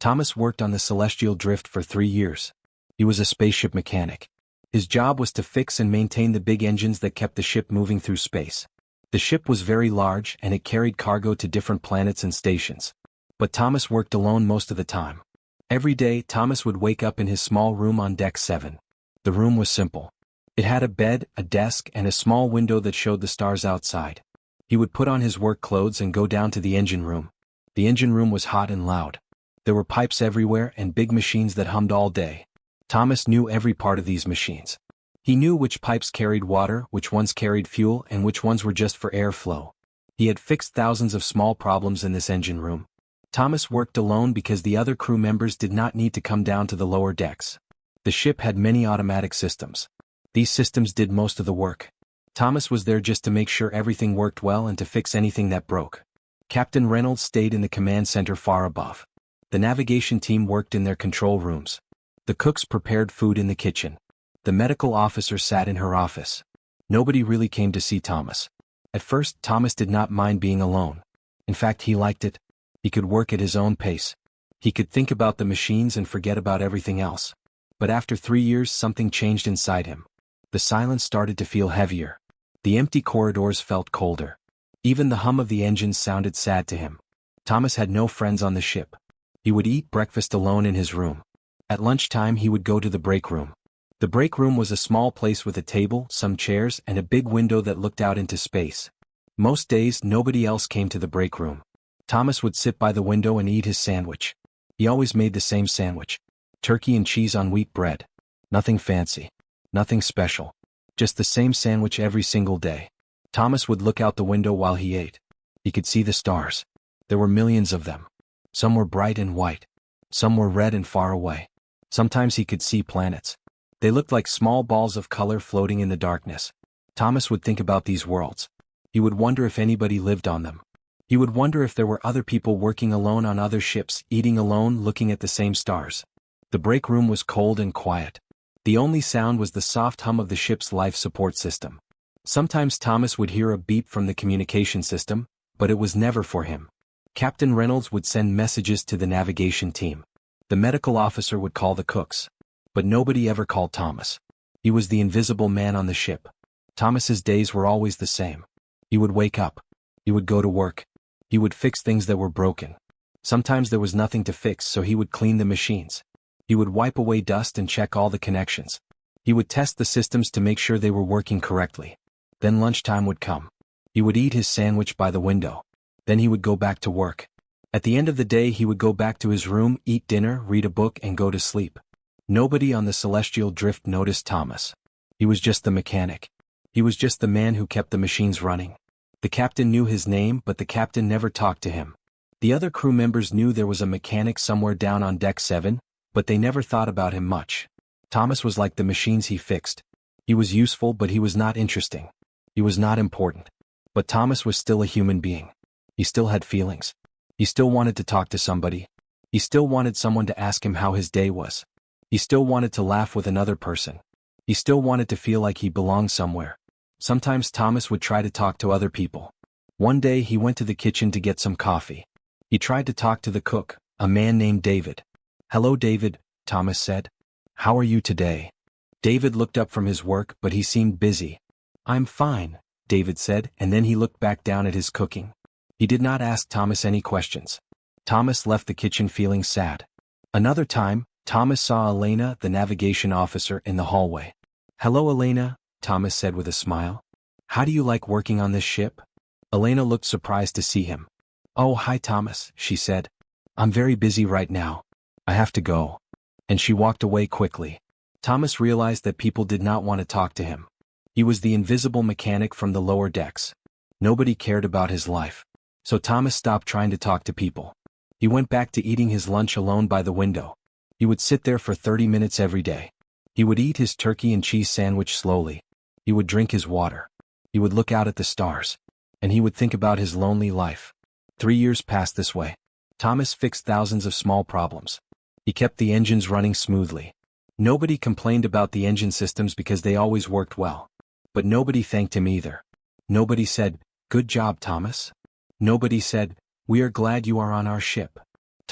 Thomas worked on the celestial drift for 3 years. He was a spaceship mechanic. His job was to fix and maintain the big engines that kept the ship moving through space. The ship was very large and it carried cargo to different planets and stations. But Thomas worked alone most of the time. Every day, Thomas would wake up in his small room on Deck 7. The room was simple. It had a bed, a desk, and a small window that showed the stars outside. He would put on his work clothes and go down to the engine room. The engine room was hot and loud. There were pipes everywhere and big machines that hummed all day. Thomas knew every part of these machines. He knew which pipes carried water, which ones carried fuel, and which ones were just for airflow. He had fixed thousands of small problems in this engine room. Thomas worked alone because the other crew members did not need to come down to the lower decks. The ship had many automatic systems. These systems did most of the work. Thomas was there just to make sure everything worked well and to fix anything that broke. Captain Reynolds stayed in the command center far above. The navigation team worked in their control rooms. The cooks prepared food in the kitchen. The medical officer sat in her office. Nobody really came to see Thomas. At first, Thomas did not mind being alone. In fact, he liked it. He could work at his own pace. He could think about the machines and forget about everything else. But after 3 years, something changed inside him. The silence started to feel heavier. The empty corridors felt colder. Even the hum of the engines sounded sad to him. Thomas had no friends on the ship. He would eat breakfast alone in his room. At lunchtime, he would go to the break room. The break room was a small place with a table, some chairs, and a big window that looked out into space. Most days, nobody else came to the break room. Thomas would sit by the window and eat his sandwich. He always made the same sandwich. Turkey and cheese on wheat bread. Nothing fancy. Nothing special. Just the same sandwich every single day. Thomas would look out the window while he ate. He could see the stars. There were millions of them. Some were bright and white. Some were red and far away. Sometimes he could see planets. They looked like small balls of color floating in the darkness. Thomas would think about these worlds. He would wonder if anybody lived on them. He would wonder if there were other people working alone on other ships, eating alone, looking at the same stars. The break room was cold and quiet. The only sound was the soft hum of the ship's life support system. Sometimes Thomas would hear a beep from the communication system, but it was never for him. Captain Reynolds would send messages to the navigation team. The medical officer would call the cooks. But nobody ever called Thomas. He was the invisible man on the ship. Thomas's days were always the same. He would wake up. He would go to work. He would fix things that were broken. Sometimes there was nothing to fix, so he would clean the machines. He would wipe away dust and check all the connections. He would test the systems to make sure they were working correctly. Then lunchtime would come. He would eat his sandwich by the window. Then he would go back to work. At the end of the day, he would go back to his room, eat dinner, read a book, and go to sleep. Nobody on the celestial drift noticed Thomas. He was just the mechanic. He was just the man who kept the machines running. The captain knew his name, but the captain never talked to him. The other crew members knew there was a mechanic somewhere down on Deck 7, but they never thought about him much. Thomas was like the machines he fixed. He was useful, but he was not interesting. He was not important. But Thomas was still a human being. He still had feelings. He still wanted to talk to somebody. He still wanted someone to ask him how his day was. He still wanted to laugh with another person. He still wanted to feel like he belonged somewhere. Sometimes Thomas would try to talk to other people. One day he went to the kitchen to get some coffee. He tried to talk to the cook, a man named David. "Hello, David," Thomas said. "How are you today?" David looked up from his work, but he seemed busy. "I'm fine," David said, and then he looked back down at his cooking. He did not ask Thomas any questions. Thomas left the kitchen feeling sad. Another time, Thomas saw Elena, the navigation officer, in the hallway. "Hello, Elena," Thomas said with a smile. "How do you like working on this ship?" Elena looked surprised to see him. "Oh, hi, Thomas," she said. "I'm very busy right now. I have to go." And she walked away quickly. Thomas realized that people did not want to talk to him. He was the invisible mechanic from the lower decks. Nobody cared about his life. So Thomas stopped trying to talk to people. He went back to eating his lunch alone by the window. He would sit there for 30 minutes every day. He would eat his turkey and cheese sandwich slowly. He would drink his water. He would look out at the stars. And he would think about his lonely life. 3 years passed this way. Thomas fixed thousands of small problems. He kept the engines running smoothly. Nobody complained about the engine systems because they always worked well. But nobody thanked him either. Nobody said, "Good job, Thomas." Nobody said, "We are glad you are on our ship."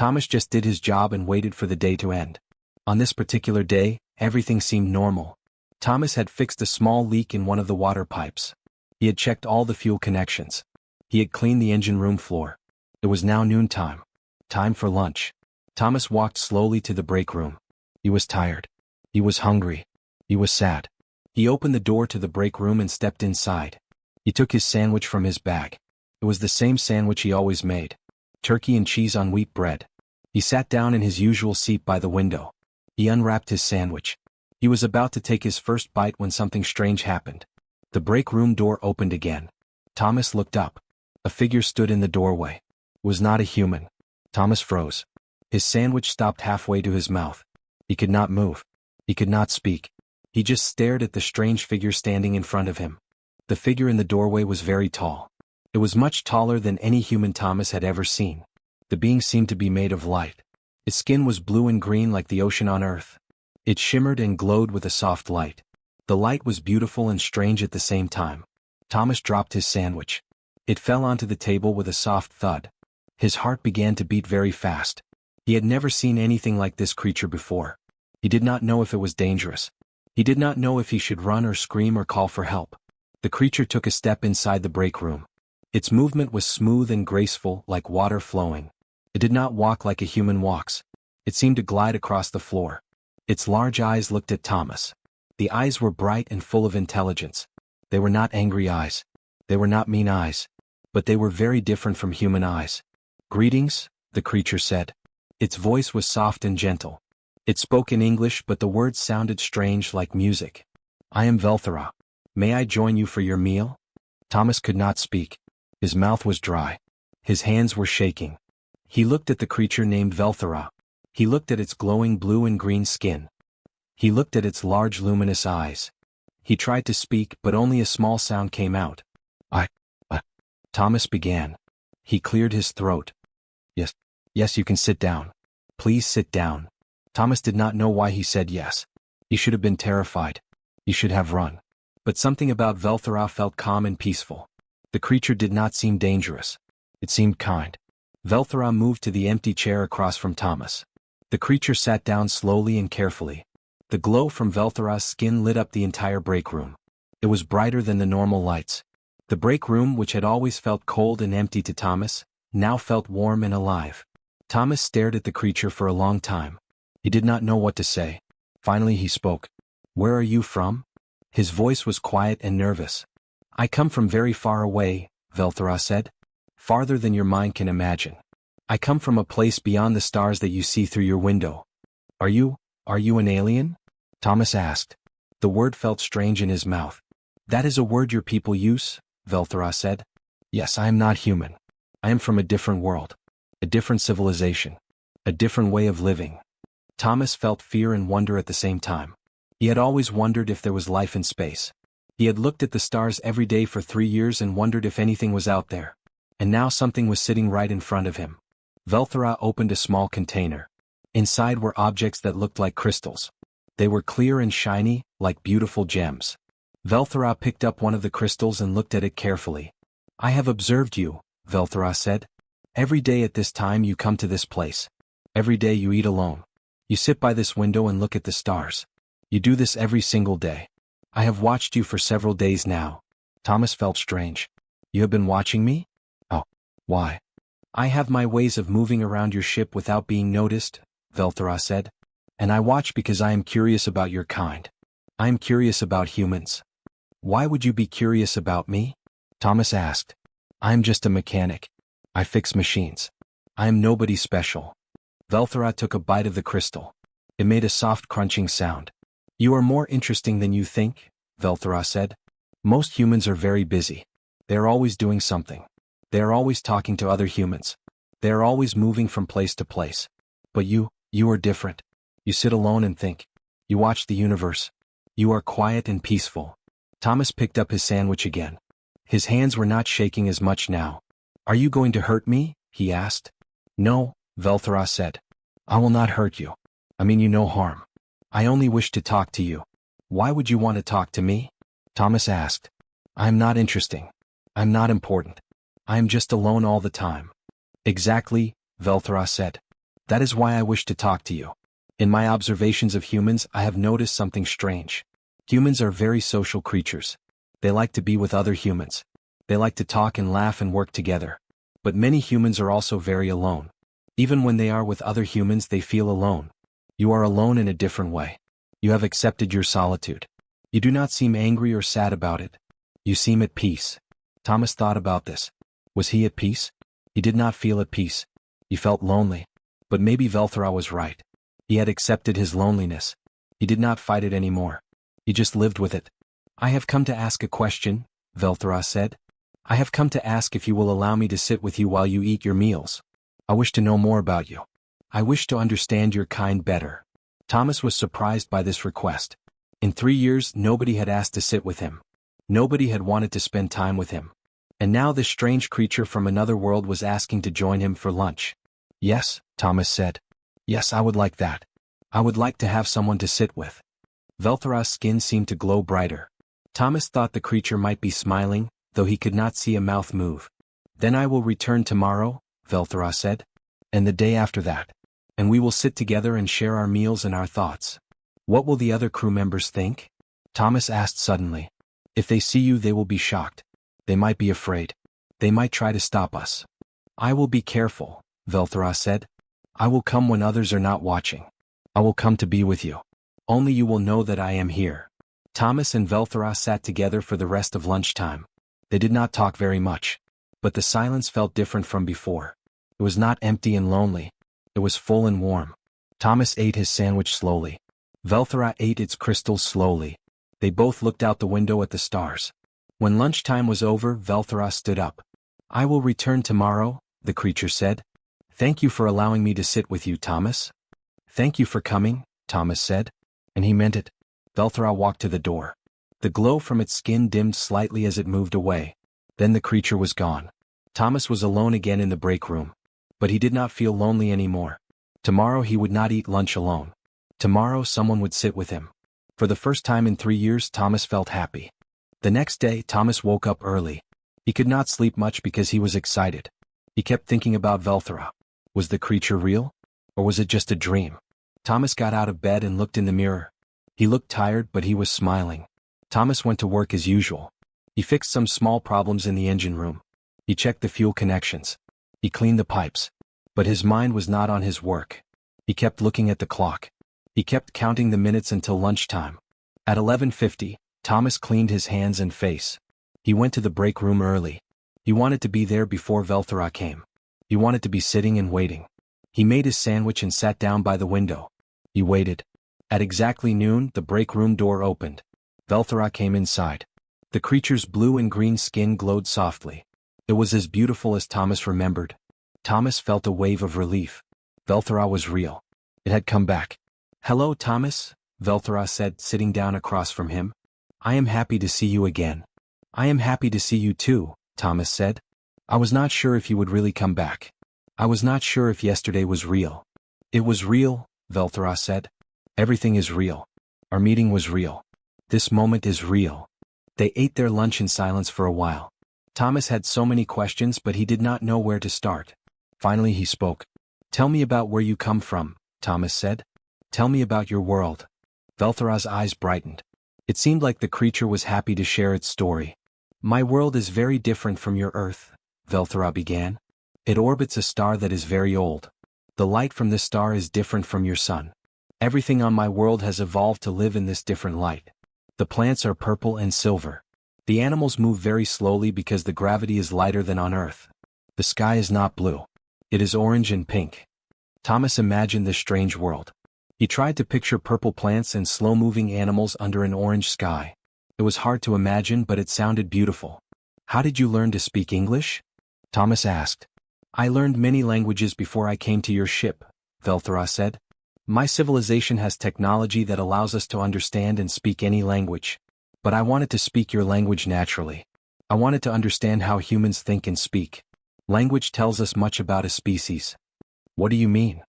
Thomas just did his job and waited for the day to end. On this particular day, everything seemed normal. Thomas had fixed a small leak in one of the water pipes. He had checked all the fuel connections. He had cleaned the engine room floor. It was now noontime. Time for lunch. Thomas walked slowly to the break room. He was tired. He was hungry. He was sad. He opened the door to the break room and stepped inside. He took his sandwich from his bag. It was the same sandwich he always made. Turkey and cheese on wheat bread. He sat down in his usual seat by the window. He unwrapped his sandwich. He was about to take his first bite when something strange happened. The break room door opened again. Thomas looked up. A figure stood in the doorway. It was not a human. Thomas froze. His sandwich stopped halfway to his mouth. He could not move. He could not speak. He just stared at the strange figure standing in front of him. The figure in the doorway was very tall. It was much taller than any human Thomas had ever seen. The being seemed to be made of light. Its skin was blue and green like the ocean on Earth. It shimmered and glowed with a soft light. The light was beautiful and strange at the same time. Thomas dropped his sandwich. It fell onto the table with a soft thud. His heart began to beat very fast. He had never seen anything like this creature before. He did not know if it was dangerous. He did not know if he should run or scream or call for help. The creature took a step inside the break room. Its movement was smooth and graceful, like water flowing. It did not walk like a human walks. It seemed to glide across the floor. Its large eyes looked at Thomas. The eyes were bright and full of intelligence. They were not angry eyes. They were not mean eyes. But they were very different from human eyes. "Greetings," the creature said. Its voice was soft and gentle. It spoke in English, but the words sounded strange like music. "I am Velthera. May I join you for your meal?" Thomas could not speak. His mouth was dry. His hands were shaking. He looked at the creature named Velthera. He looked at its glowing blue and green skin. He looked at its large luminous eyes. He tried to speak, but only a small sound came out. I. Thomas began. He cleared his throat. Yes, you can sit down. Please sit down." Thomas did not know why he said yes. He should have been terrified. He should have run. But something about Velthera felt calm and peaceful. The creature did not seem dangerous. It seemed kind. Velthera moved to the empty chair across from Thomas. The creature sat down slowly and carefully. The glow from Velthera's skin lit up the entire break room. It was brighter than the normal lights. The break room, which had always felt cold and empty to Thomas, now felt warm and alive. Thomas stared at the creature for a long time. He did not know what to say. Finally he spoke. "Where are you from?" His voice was quiet and nervous. "I come from very far away," Velthera said. "Farther than your mind can imagine. I come from a place beyond the stars that you see through your window." Are you an alien?" Thomas asked. The word felt strange in his mouth. "That is a word your people use?" Velthera said. "Yes, I am not human. I am from a different world. A different civilization. A different way of living." Thomas felt fear and wonder at the same time. He had always wondered if there was life in space. He had looked at the stars every day for 3 years and wondered if anything was out there. And now something was sitting right in front of him. Velthera opened a small container. Inside were objects that looked like crystals. They were clear and shiny, like beautiful gems. Velthera picked up one of the crystals and looked at it carefully. "I have observed you," Velthera said. "Every day at this time you come to this place. Every day you eat alone. You sit by this window and look at the stars. You do this every single day. I have watched you for several days now." Thomas felt strange. "You have been watching me?" "Oh, why?" "I have my ways of moving around your ship without being noticed," Velthera said. "And I watch because I am curious about your kind. I am curious about humans." "Why would you be curious about me?" Thomas asked. "I am just a mechanic. I fix machines. I am nobody special." Velthera took a bite of the crystal. It made a soft crunching sound. "You are more interesting than you think," Velthera said. "Most humans are very busy. They are always doing something. They are always talking to other humans. They are always moving from place to place. But you are different. You sit alone and think. You watch the universe. You are quiet and peaceful." Thomas picked up his sandwich again. His hands were not shaking as much now. "Are you going to hurt me?" he asked. "No," Velthera said. "I will not hurt you. I mean you no harm. I only wish to talk to you." "Why would you want to talk to me?" Thomas asked. "I am not interesting. I am not important. I am just alone all the time." "Exactly," Velthera said. That is why I wish to talk to you. In my observations of humans, I have noticed something strange. Humans are very social creatures. They like to be with other humans. They like to talk and laugh and work together. But many humans are also very alone. Even when they are with other humans, they feel alone. You are alone in a different way. You have accepted your solitude. You do not seem angry or sad about it. You seem at peace. Thomas thought about this. Was he at peace? He did not feel at peace. He felt lonely. But maybe Velthra was right. He had accepted his loneliness. He did not fight it anymore. He just lived with it. I have come to ask a question, Velthra said. I have come to ask if you will allow me to sit with you while you eat your meals. I wish to know more about you. I wish to understand your kind better. Thomas was surprised by this request. In 3 years, nobody had asked to sit with him. Nobody had wanted to spend time with him. And now this strange creature from another world was asking to join him for lunch. Yes, Thomas said. Yes, I would like that. I would like to have someone to sit with. Velthra's skin seemed to glow brighter. Thomas thought the creature might be smiling, though he could not see a mouth move. Then I will return tomorrow, Velthra said. And the day after that. And we will sit together and share our meals and our thoughts. What will the other crew members think? Thomas asked suddenly. If they see you, they will be shocked. They might be afraid. They might try to stop us. I will be careful, Velthra said. I will come when others are not watching. I will come to be with you. Only you will know that I am here. Thomas and Velthra sat together for the rest of lunchtime. They did not talk very much. But the silence felt different from before. It was not empty and lonely. It was full and warm. Thomas ate his sandwich slowly. Velthra ate its crystals slowly. They both looked out the window at the stars. When lunchtime was over, Velthra stood up. I will return tomorrow, the creature said. Thank you for allowing me to sit with you, Thomas. Thank you for coming, Thomas said. And he meant it. Velthra walked to the door. The glow from its skin dimmed slightly as it moved away. Then the creature was gone. Thomas was alone again in the break room. But he did not feel lonely anymore. Tomorrow he would not eat lunch alone. Tomorrow someone would sit with him. For the first time in 3 years, Thomas felt happy. The next day, Thomas woke up early. He could not sleep much because he was excited. He kept thinking about Velthra. Was the creature real? Or was it just a dream? Thomas got out of bed and looked in the mirror. He looked tired, but he was smiling. Thomas went to work as usual. He fixed some small problems in the engine room. He checked the fuel connections. He cleaned the pipes. But his mind was not on his work. He kept looking at the clock. He kept counting the minutes until lunchtime. At 11:50, Thomas cleaned his hands and face. He went to the break room early. He wanted to be there before Velthra came. He wanted to be sitting and waiting. He made his sandwich and sat down by the window. He waited. At exactly noon, the break room door opened. Velthra came inside. The creature's blue and green skin glowed softly. It was as beautiful as Thomas remembered. Thomas felt a wave of relief. Velthra was real. It had come back. Hello, Thomas, Velthra said, sitting down across from him. I am happy to see you again. I am happy to see you too, Thomas said. I was not sure if you would really come back. I was not sure if yesterday was real. It was real, Velthra said. Everything is real. Our meeting was real. This moment is real. They ate their lunch in silence for a while. Thomas had so many questions, but he did not know where to start. Finally he spoke. Tell me about where you come from, Thomas said. Tell me about your world. Velthra's eyes brightened. It seemed like the creature was happy to share its story. My world is very different from your Earth, Velthra began. It orbits a star that is very old. The light from this star is different from your sun. Everything on my world has evolved to live in this different light. The plants are purple and silver. The animals move very slowly because the gravity is lighter than on Earth. The sky is not blue. It is orange and pink. Thomas imagined this strange world. He tried to picture purple plants and slow-moving animals under an orange sky. It was hard to imagine, but it sounded beautiful. How did you learn to speak English? Thomas asked. I learned many languages before I came to your ship, Velthra said. My civilization has technology that allows us to understand and speak any language. But I wanted to speak your language naturally. I wanted to understand how humans think and speak. Language tells us much about a species. What do you mean?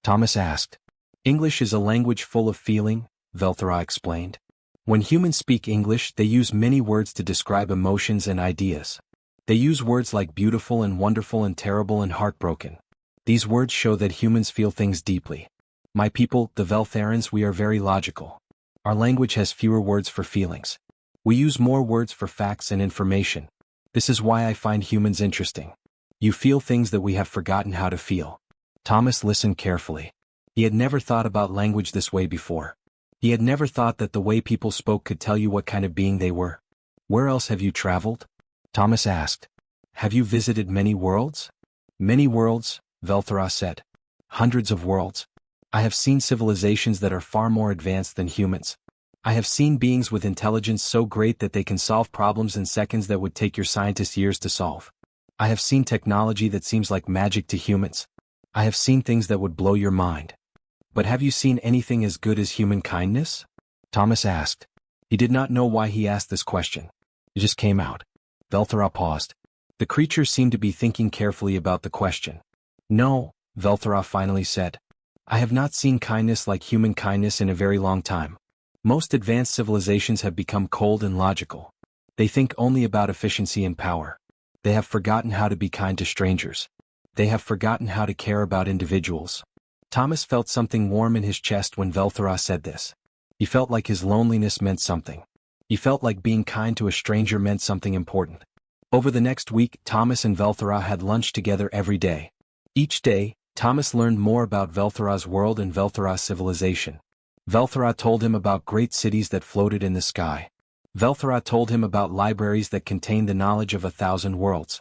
Thomas asked. English is a language full of feeling, Velthra explained. When humans speak English, they use many words to describe emotions and ideas. They use words like beautiful and wonderful and terrible and heartbroken. These words show that humans feel things deeply. My people, the Veltharans, we are very logical. Our language has fewer words for feelings. We use more words for facts and information. This is why I find humans interesting. You feel things that we have forgotten how to feel. Thomas listened carefully. He had never thought about language this way before. He had never thought that the way people spoke could tell you what kind of being they were. Where else have you traveled? Thomas asked. Have you visited many worlds? Many worlds, Velthara said. Hundreds of worlds. I have seen civilizations that are far more advanced than humans. I have seen beings with intelligence so great that they can solve problems in seconds that would take your scientists years to solve. I have seen technology that seems like magic to humans. I have seen things that would blow your mind. But have you seen anything as good as human kindness? Thomas asked. He did not know why he asked this question. It just came out. Velthara paused. The creature seemed to be thinking carefully about the question. No, Velthara finally said. I have not seen kindness like human kindness in a very long time. Most advanced civilizations have become cold and logical. They think only about efficiency and power. They have forgotten how to be kind to strangers. They have forgotten how to care about individuals. Thomas felt something warm in his chest when Velthara said this. He felt like his loneliness meant something. He felt like being kind to a stranger meant something important. Over the next week, Thomas and Velthara had lunch together every day. Each day, Thomas learned more about Velthara's world and Velthara's civilization. Velthara told him about great cities that floated in the sky. Velthara told him about libraries that contained the knowledge of 1,000 worlds.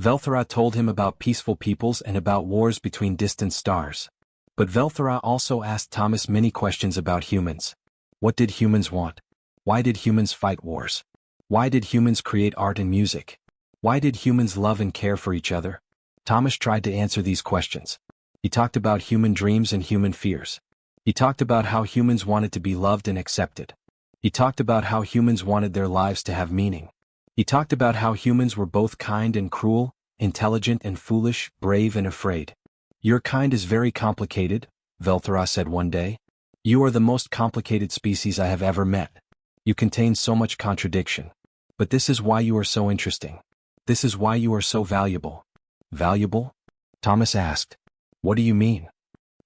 Velthara told him about peaceful peoples and about wars between distant stars. But Velthara also asked Thomas many questions about humans. What did humans want? Why did humans fight wars? Why did humans create art and music? Why did humans love and care for each other? Thomas tried to answer these questions. He talked about human dreams and human fears. He talked about how humans wanted to be loved and accepted. He talked about how humans wanted their lives to have meaning. He talked about how humans were both kind and cruel, intelligent and foolish, brave and afraid. Your kind is very complicated, Velthara said one day. You are the most complicated species I have ever met. You contain so much contradiction. But this is why you are so interesting. This is why you are so valuable. Valuable? Thomas asked. What do you mean?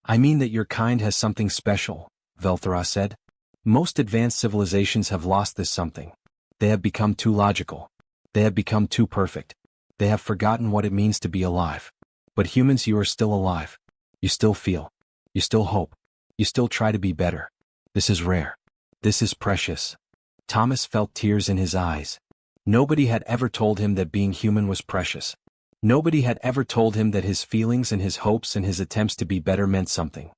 I mean that your kind has something special, Velthara said. Most advanced civilizations have lost this something. They have become too logical. They have become too perfect. They have forgotten what it means to be alive. But humans, you are still alive. You still feel. You still hope. You still try to be better. This is rare. This is precious. Thomas felt tears in his eyes. Nobody had ever told him that being human was precious. Nobody had ever told him that his feelings and his hopes and his attempts to be better meant something.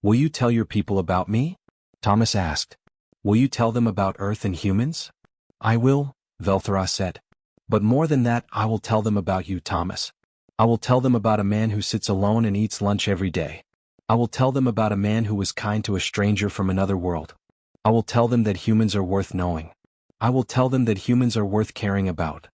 Will you tell your people about me? Thomas asked. Will you tell them about Earth and humans? I will, Velthara said. But more than that, I will tell them about you, Thomas. I will tell them about a man who sits alone and eats lunch every day. I will tell them about a man who was kind to a stranger from another world. I will tell them that humans are worth knowing. I will tell them that humans are worth caring about.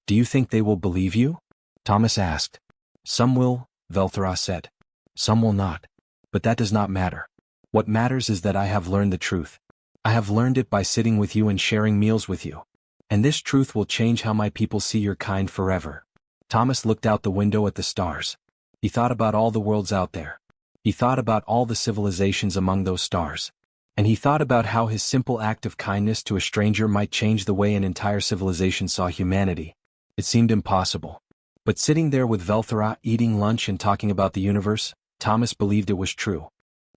Do you think they will believe you? Thomas asked. Some will, Velthara said. Some will not. But that does not matter. What matters is that I have learned the truth. I have learned it by sitting with you and sharing meals with you. And this truth will change how my people see your kind forever. Thomas looked out the window at the stars. He thought about all the worlds out there. He thought about all the civilizations among those stars. And he thought about how his simple act of kindness to a stranger might change the way an entire civilization saw humanity. It seemed impossible. But sitting there with Velthara, eating lunch and talking about the universe, Thomas believed it was true.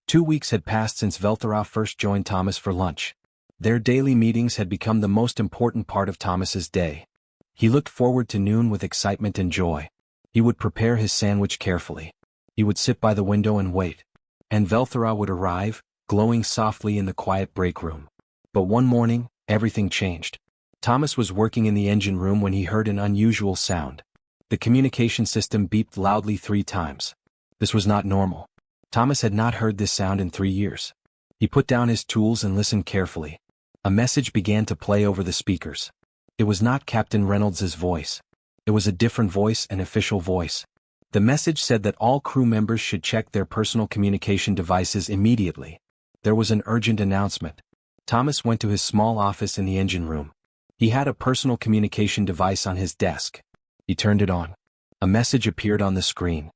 2 weeks had passed since Velthara first joined Thomas for lunch. Their daily meetings had become the most important part of Thomas's day. He looked forward to noon with excitement and joy. He would prepare his sandwich carefully. He would sit by the window and wait. And Velthara would arrive, glowing softly in the quiet break room. But one morning, everything changed. Thomas was working in the engine room when he heard an unusual sound. The communication system beeped loudly 3 times. This was not normal. Thomas had not heard this sound in 3 years. He put down his tools and listened carefully. A message began to play over the speakers. It was not Captain Reynolds's voice. It was a different voice, an official voice. The message said that all crew members should check their personal communication devices immediately. There was an urgent announcement. Thomas went to his small office in the engine room. He had a personal communication device on his desk. He turned it on. A message appeared on the screen.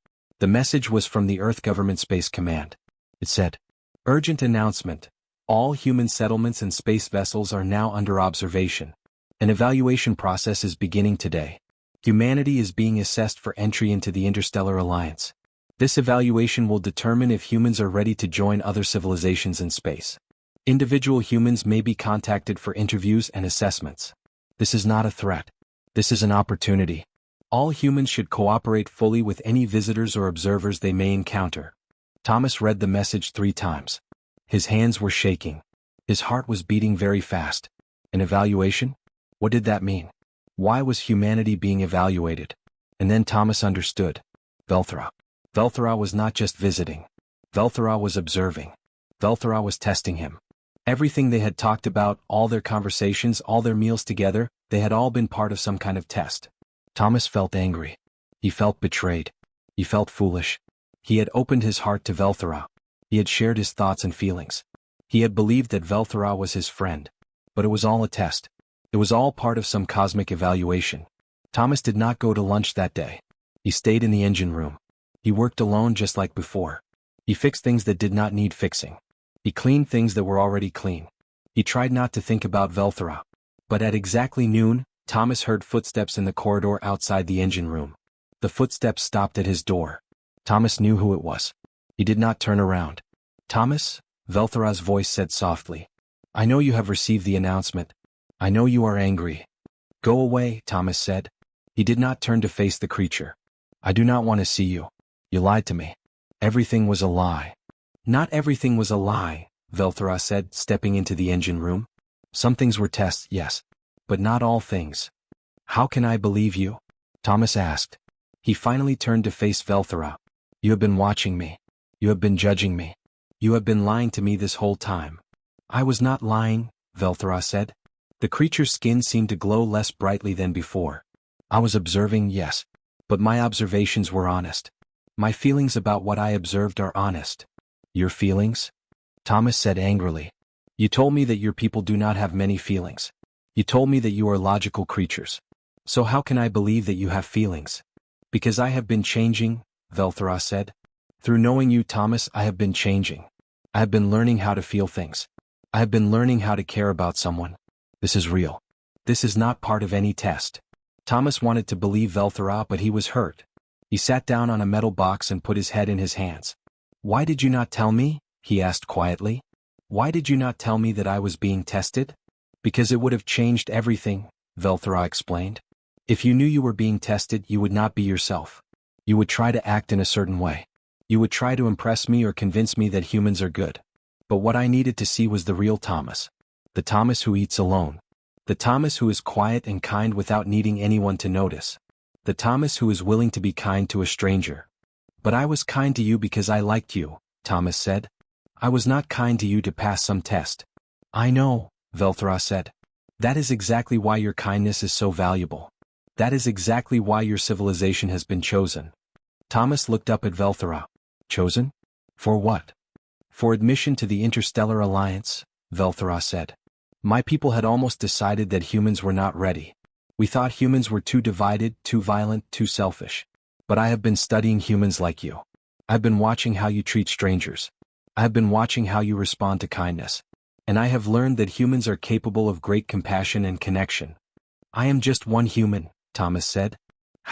The message was from the Earth Government Space Command. It said, "Urgent announcement. All human settlements and space vessels are now under observation. An evaluation process is beginning today. Humanity is being assessed for entry into the Interstellar Alliance. This evaluation will determine if humans are ready to join other civilizations in space. Individual humans may be contacted for interviews and assessments. This is not a threat. This is an opportunity. All humans should cooperate fully with any visitors or observers they may encounter." Thomas read the message 3 times. His hands were shaking. His heart was beating very fast. An evaluation? What did that mean? Why was humanity being evaluated? And then Thomas understood. Velthra. Velthra was not just visiting. Velthra was observing. Velthra was testing him. Everything they had talked about, all their conversations, all their meals together, they had all been part of some kind of test. Thomas felt angry. He felt betrayed. He felt foolish. He had opened his heart to Velthra. He had shared his thoughts and feelings. He had believed that Velthra was his friend. But it was all a test. It was all part of some cosmic evaluation. Thomas did not go to lunch that day. He stayed in the engine room. He worked alone just like before. He fixed things that did not need fixing. He cleaned things that were already clean. He tried not to think about Velthra. But at exactly noon, Thomas heard footsteps in the corridor outside the engine room. The footsteps stopped at his door. Thomas knew who it was. He did not turn around. "Thomas?" Velthra's voice said softly. "I know you have received the announcement. I know you are angry." "Go away," Thomas said. He did not turn to face the creature. "I do not want to see you. You lied to me. Everything was a lie." "Not everything was a lie," Velthra said, stepping into the engine room. "Some things were tests, yes. But not all things." "How can I believe you?" Thomas asked. He finally turned to face Velthra. "You have been watching me. You have been judging me. You have been lying to me this whole time." "I was not lying," Velthra said. The creature's skin seemed to glow less brightly than before. "I was observing, yes. But my observations were honest. My feelings about what I observed are honest." "Your feelings?" Thomas said angrily. "You told me that your people do not have many feelings. You told me that you are logical creatures. So how can I believe that you have feelings?" "Because I have been changing," Velthra said. "Through knowing you, Thomas, I have been changing. I have been learning how to feel things. I have been learning how to care about someone. This is real. This is not part of any test." Thomas wanted to believe Velthra, but he was hurt. He sat down on a metal box and put his head in his hands. "Why did you not tell me?" he asked quietly. "Why did you not tell me that I was being tested?" "Because it would have changed everything," Velthra explained. "If you knew you were being tested, you would not be yourself. You would try to act in a certain way. You would try to impress me or convince me that humans are good. But what I needed to see was the real Thomas. The Thomas who eats alone. The Thomas who is quiet and kind without needing anyone to notice. The Thomas who is willing to be kind to a stranger." "But I was kind to you because I liked you," Thomas said. "I was not kind to you to pass some test." "I know," Velthra said. "That is exactly why your kindness is so valuable. That is exactly why your civilization has been chosen." Thomas looked up at Velthra. "Chosen? For what?" "For admission to the Interstellar Alliance," Velthra said. "My people had almost decided that humans were not ready. We thought humans were too divided, too violent, too selfish. But I have been studying humans like you. I've been watching how you treat strangers. I have been watching how you respond to kindness. And I have learned that humans are capable of great compassion and connection." "I am just one human," Thomas said.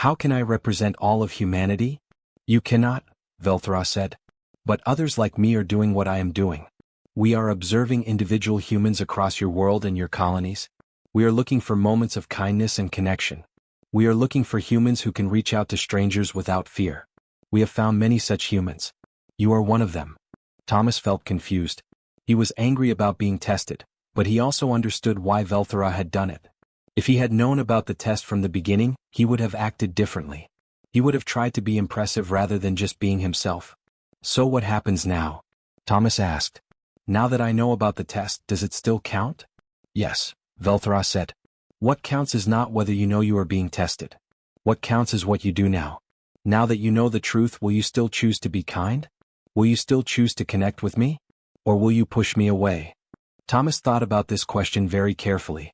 "How can I represent all of humanity?" "You cannot," Velthra said. "But others like me are doing what I am doing. We are observing individual humans across your world and your colonies. We are looking for moments of kindness and connection. We are looking for humans who can reach out to strangers without fear. We have found many such humans. You are one of them." Thomas felt confused. He was angry about being tested, but he also understood why Velthra had done it. If he had known about the test from the beginning, he would have acted differently. He would have tried to be impressive rather than just being himself. "So what happens now?" Thomas asked. "Now that I know about the test, does it still count?" "Yes," Velthra said. "What counts is not whether you know you are being tested. What counts is what you do now. Now that you know the truth, will you still choose to be kind? Will you still choose to connect with me? Or will you push me away?" Thomas thought about this question very carefully.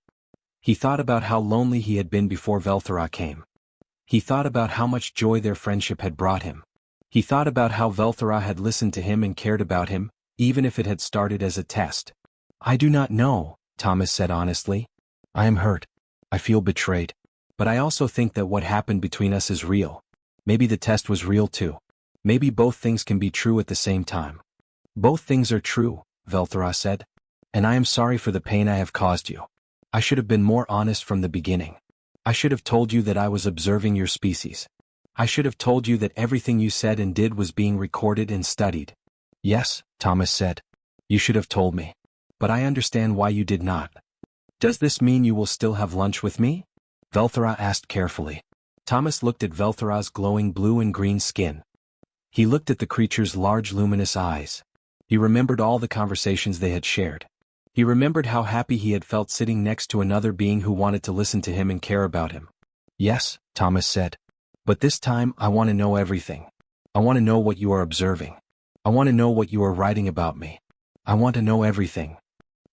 He thought about how lonely he had been before Velthra came. He thought about how much joy their friendship had brought him. He thought about how Velthara had listened to him and cared about him, even if it had started as a test. "I do not know," Thomas said honestly. "I am hurt. I feel betrayed. But I also think that what happened between us is real. Maybe the test was real too. Maybe both things can be true at the same time." "Both things are true," Velthara said. "And I am sorry for the pain I have caused you. I should have been more honest from the beginning. I should have told you that I was observing your species. I should have told you that everything you said and did was being recorded and studied." "Yes," Thomas said. "You should have told me. But I understand why you did not." "Does this mean you will still have lunch with me?" Velthara asked carefully. Thomas looked at Velthara's glowing blue and green skin. He looked at the creature's large luminous eyes. He remembered all the conversations they had shared. He remembered how happy he had felt sitting next to another being who wanted to listen to him and care about him. "Yes," Thomas said. "But this time I want to know everything. I want to know what you are observing. I want to know what you are writing about me. I want to know everything."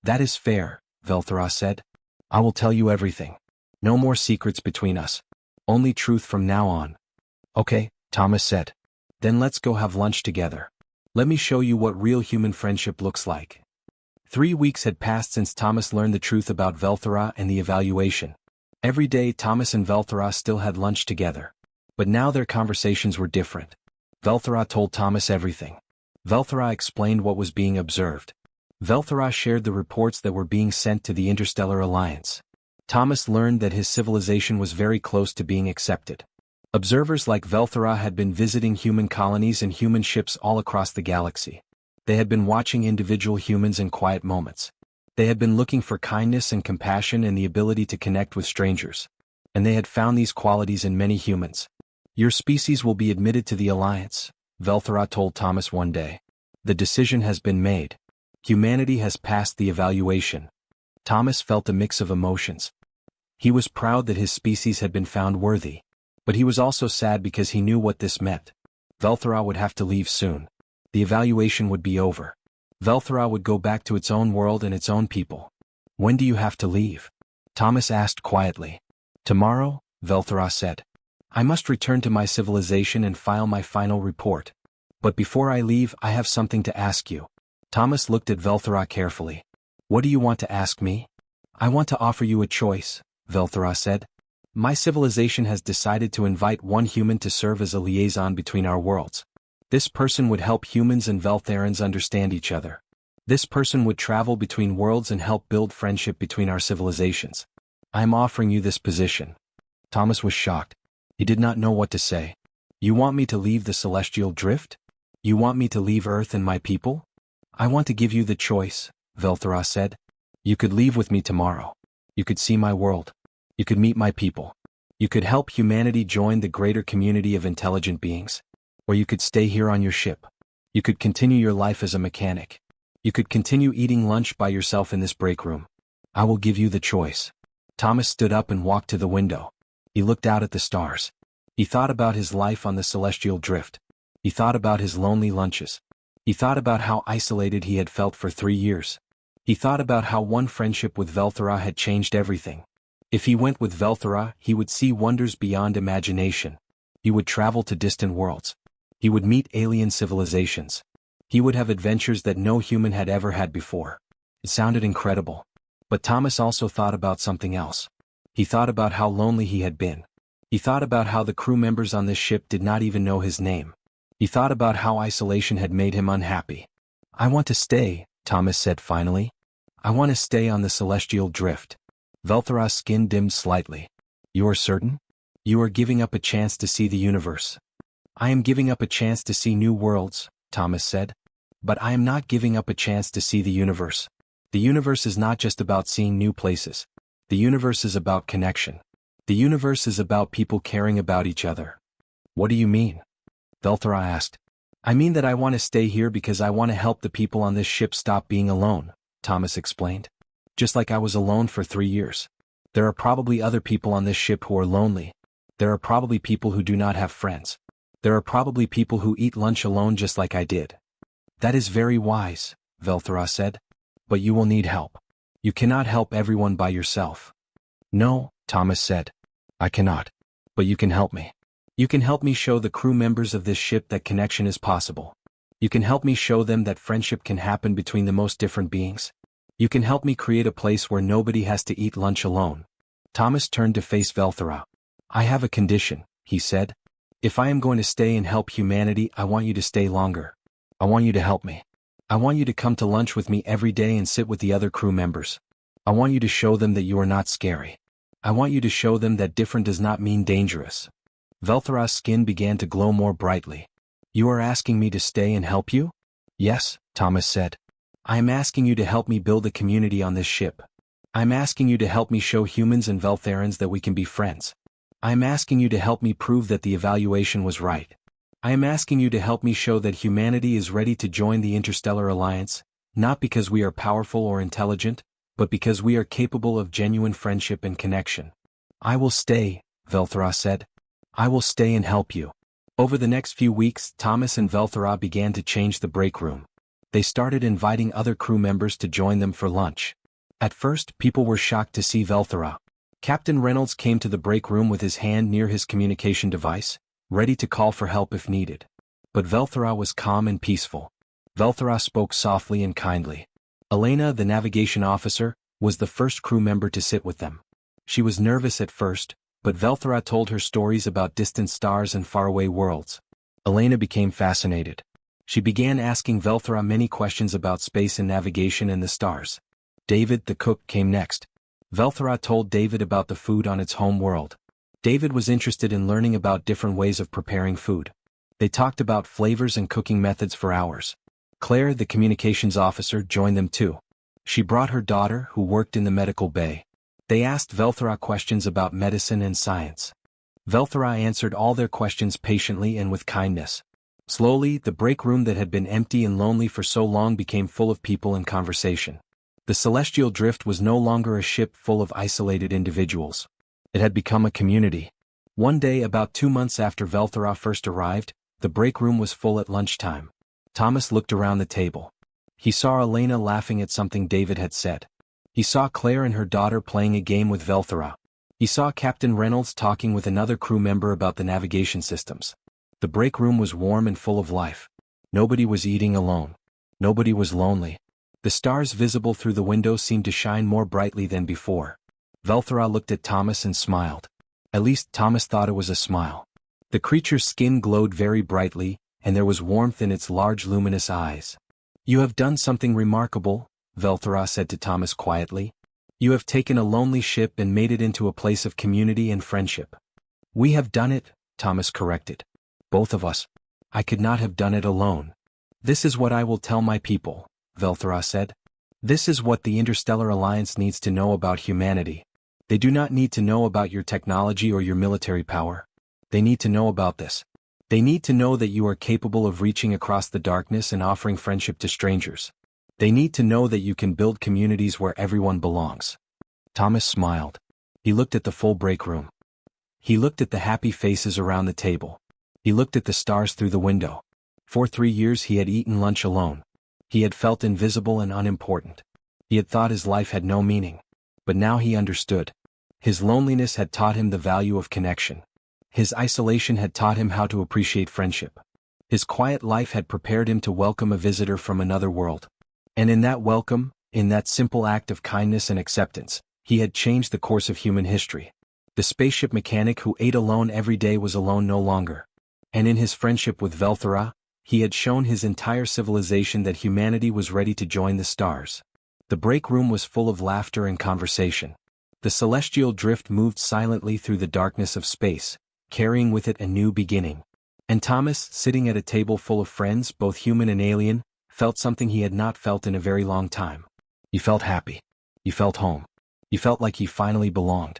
"That is fair," Velthara said. "I will tell you everything. No more secrets between us. Only truth from now on." "Okay," Thomas said. "Then let's go have lunch together. Let me show you what real human friendship looks like." 3 weeks had passed since Thomas learned the truth about Velthara and the evaluation. Every day Thomas and Velthara still had lunch together. But now their conversations were different. Velthara told Thomas everything. Velthara explained what was being observed. Velthara shared the reports that were being sent to the Interstellar Alliance. Thomas learned that his civilization was very close to being accepted. Observers like Velthara had been visiting human colonies and human ships all across the galaxy. They had been watching individual humans in quiet moments. They had been looking for kindness and compassion and the ability to connect with strangers. And they had found these qualities in many humans. "Your species will be admitted to the Alliance," Velthara told Thomas one day. "The decision has been made. Humanity has passed the evaluation." Thomas felt a mix of emotions. He was proud that his species had been found worthy. But he was also sad because he knew what this meant. Velthara would have to leave soon. The evaluation would be over. Velthara would go back to its own world and its own people. "When do you have to leave?" Thomas asked quietly. "Tomorrow," Velthara said. "I must return to my civilization and file my final report. But before I leave, I have something to ask you." Thomas looked at Velthara carefully. "What do you want to ask me?" "I want to offer you a choice," Velthara said. "My civilization has decided to invite one human to serve as a liaison between our worlds. This person would help humans and Veltharans understand each other. This person would travel between worlds and help build friendship between our civilizations. I am offering you this position." Thomas was shocked. He did not know what to say. "You want me to leave the celestial drift? You want me to leave Earth and my people?" "I want to give you the choice," Velthara said. "You could leave with me tomorrow. You could see my world. You could meet my people. You could help humanity join the greater community of intelligent beings. Or you could stay here on your ship. You could continue your life as a mechanic. You could continue eating lunch by yourself in this break room. I will give you the choice." Thomas stood up and walked to the window. He looked out at the stars. He thought about his life on the celestial drift. He thought about his lonely lunches. He thought about how isolated he had felt for 3 years. He thought about how one friendship with Velthara had changed everything. If he went with Velthara, he would see wonders beyond imagination. He would travel to distant worlds. He would meet alien civilizations. He would have adventures that no human had ever had before. It sounded incredible. But Thomas also thought about something else. He thought about how lonely he had been. He thought about how the crew members on this ship did not even know his name. He thought about how isolation had made him unhappy. "I want to stay," Thomas said finally. "I want to stay on the celestial drift." Velthara's skin dimmed slightly. "You are certain? You are giving up a chance to see the universe." "I am giving up a chance to see new worlds," Thomas said. "But I am not giving up a chance to see the universe. The universe is not just about seeing new places. The universe is about connection. The universe is about people caring about each other." "What do you mean?" Velthara asked. "I mean that I want to stay here because I want to help the people on this ship stop being alone," Thomas explained. "Just like I was alone for 3 years. There are probably other people on this ship who are lonely. There are probably people who do not have friends. There are probably people who eat lunch alone just like I did." "That is very wise," Velthara said. "But you will need help. You cannot help everyone by yourself." "No," Thomas said. "I cannot. But you can help me. You can help me show the crew members of this ship that connection is possible. You can help me show them that friendship can happen between the most different beings. You can help me create a place where nobody has to eat lunch alone. Thomas turned to face Velthara. I have a condition, he said. If I am going to stay and help humanity, I want you to stay longer. I want you to help me. I want you to come to lunch with me every day and sit with the other crew members. I want you to show them that you are not scary. I want you to show them that different does not mean dangerous. Velthara's skin began to glow more brightly. You are asking me to stay and help you? Yes, Thomas said. I am asking you to help me build a community on this ship. I am asking you to help me show humans and Veltharans that we can be friends. I am asking you to help me prove that the evaluation was right. I am asking you to help me show that humanity is ready to join the Interstellar Alliance, not because we are powerful or intelligent, but because we are capable of genuine friendship and connection. I will stay, Velthara said. I will stay and help you. Over the next few weeks, Thomas and Velthara began to change the break room. They started inviting other crew members to join them for lunch. At first, people were shocked to see Velthara. Captain Reynolds came to the break room with his hand near his communication device, ready to call for help if needed. But Velthara was calm and peaceful. Velthara spoke softly and kindly. Elena, the navigation officer, was the first crew member to sit with them. She was nervous at first, but Velthara told her stories about distant stars and faraway worlds. Elena became fascinated. She began asking Velthara many questions about space and navigation and the stars. David, the cook, came next. Velthara told David about the food on its home world. David was interested in learning about different ways of preparing food. They talked about flavors and cooking methods for hours. Claire, the communications officer, joined them too. She brought her daughter, who worked in the medical bay. They asked Velthara questions about medicine and science. Velthara answered all their questions patiently and with kindness. Slowly, the break room that had been empty and lonely for so long became full of people and conversation. The celestial drift was no longer a ship full of isolated individuals. It had become a community. One day, about 2 months after Velthara first arrived, the break room was full at lunchtime. Thomas looked around the table. He saw Elena laughing at something David had said. He saw Claire and her daughter playing a game with Velthara. He saw Captain Reynolds talking with another crew member about the navigation systems. The break room was warm and full of life. Nobody was eating alone. Nobody was lonely. The stars visible through the window seemed to shine more brightly than before. Velthara looked at Thomas and smiled. At least Thomas thought it was a smile. The creature's skin glowed very brightly, and there was warmth in its large luminous eyes. You have done something remarkable, Velthara said to Thomas quietly. You have taken a lonely ship and made it into a place of community and friendship. We have done it, Thomas corrected. Both of us. I could not have done it alone. This is what I will tell my people, Velthara said. This is what the Interstellar Alliance needs to know about humanity. They do not need to know about your technology or your military power. They need to know about this. They need to know that you are capable of reaching across the darkness and offering friendship to strangers. They need to know that you can build communities where everyone belongs. Thomas smiled. He looked at the full break room. He looked at the happy faces around the table. He looked at the stars through the window. For 3 years he had eaten lunch alone. He had felt invisible and unimportant. He had thought his life had no meaning. But now he understood. His loneliness had taught him the value of connection. His isolation had taught him how to appreciate friendship. His quiet life had prepared him to welcome a visitor from another world. And in that welcome, in that simple act of kindness and acceptance, he had changed the course of human history. The spaceship mechanic who ate alone every day was alone no longer. And in his friendship with Velthara, he had shown his entire civilization that humanity was ready to join the stars. The break room was full of laughter and conversation. The celestial drift moved silently through the darkness of space, carrying with it a new beginning. And Thomas, sitting at a table full of friends, both human and alien, felt something he had not felt in a very long time. He felt happy. He felt home. He felt like he finally belonged.